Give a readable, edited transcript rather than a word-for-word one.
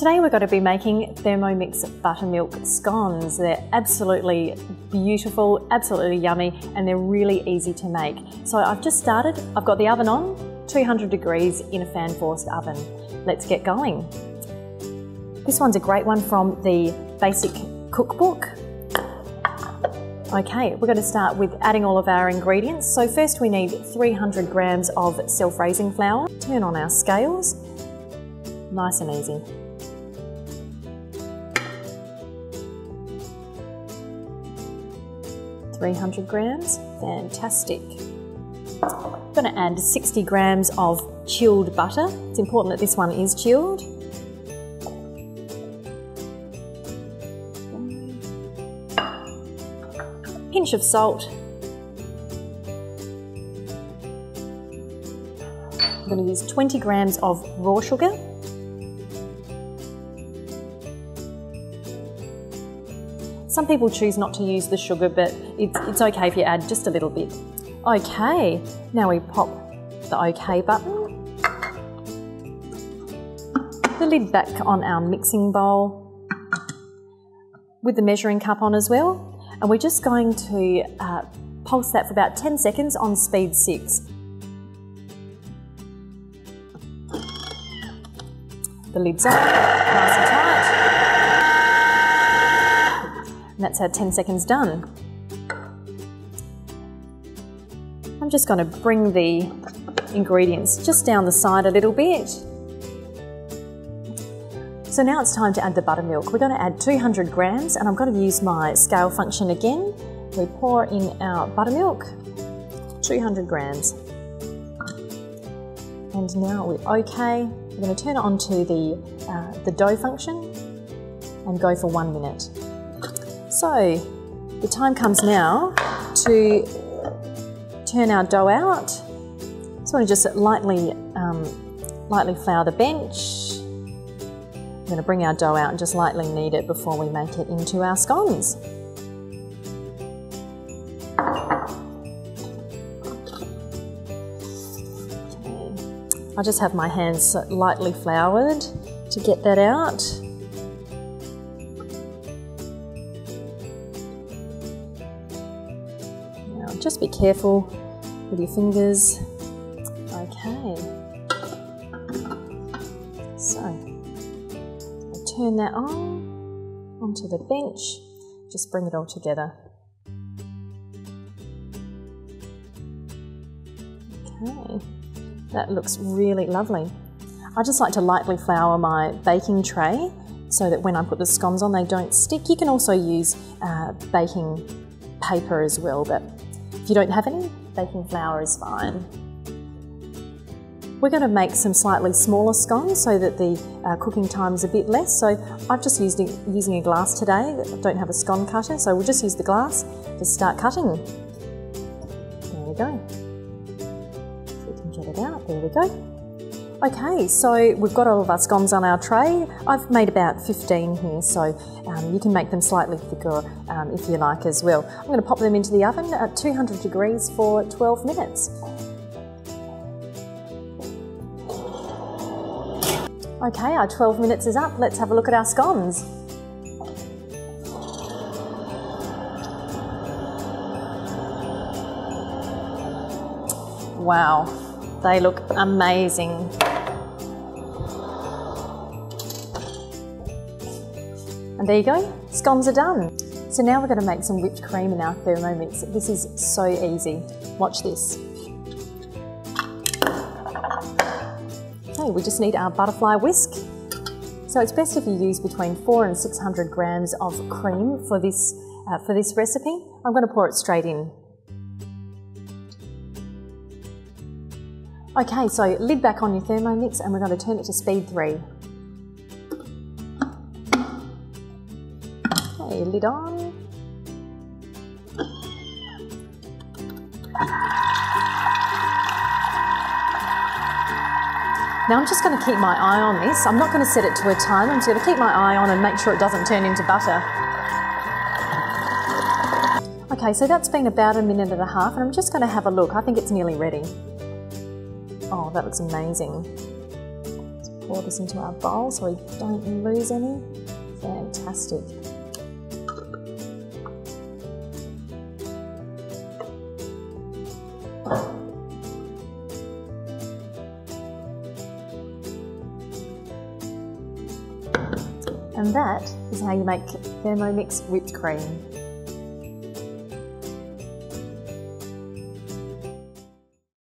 Today we're going to be making Thermomix buttermilk scones. They're absolutely beautiful, absolutely yummy, and they're really easy to make. So I've just started. I've got the oven on, 200 degrees in a fan-forced oven. Let's get going. This one's a great one from the basic cookbook. Okay, we're going to start with adding all of our ingredients. So first we need 300 grams of self-raising flour. Turn on our scales. Nice and easy. $300 grams, fantastic. I'm going to add 60 grams of chilled butter. It's important that this one is chilled. Pinch of salt. I'm going to use 20 grams of raw sugar. Some people choose not to use the sugar, but it's okay if you add just a little bit. Okay, now we pop the OK button. The lid back on our mixing bowl with the measuring cup on as well. And we're just going to pulse that for about 10 seconds on speed 6. The lid's up, nice and tight. And that's our 10 seconds done. I'm just going to bring the ingredients just down the side a little bit. So now it's time to add the buttermilk. We're going to add 200 grams and I'm going to use my scale function again. We pour in our buttermilk, 200 grams. And now we're okay. We're going to turn it onto the dough function and go for 1 minute. So the time comes now to turn our dough out. So I'm going to just lightly flour the bench. I'm going to bring our dough out and just lightly knead it before we make it into our scones. Okay. I just have my hands lightly floured to get that out. Just be careful with your fingers. Okay. So, I'll turn that onto the bench. Just bring it all together. Okay. That looks really lovely. I just like to lightly flour my baking tray so that when I put the scones on they don't stick. You can also use baking paper as well, but if you don't have any, baking flour is fine. We're going to make some slightly smaller scones so that the cooking time is a bit less. So I've just using a glass today. I don't have a scone cutter, so we'll just use the glass to start cutting. There we go. If we can get it out, there we go. Okay, so we've got all of our scones on our tray. I've made about 15 here, so you can make them slightly thicker if you like as well. I'm going to pop them into the oven at 200 degrees for 12 minutes. Okay, our 12 minutes is up. Let's have a look at our scones. Wow, they look amazing. And there you go, scones are done. So now we're going to make some whipped cream in our Thermomix. This is so easy. Watch this. Okay, we just need our butterfly whisk. So it's best if you use between 400 and 600 grams of cream for this recipe. I'm going to pour it straight in. Okay, so lid back on your Thermomix and we're going to turn it to speed 3. Okay, lid on. Now I'm just going to keep my eye on this. I'm not going to set it to a timer. I'm just going to keep my eye on and make sure it doesn't turn into butter. Okay, so that's been about 1.5 minutes and I'm just going to have a look. I think it's nearly ready. Oh, that looks amazing. Let's pour this into our bowl so we don't lose any. Fantastic. And that is how you make Thermomix whipped cream.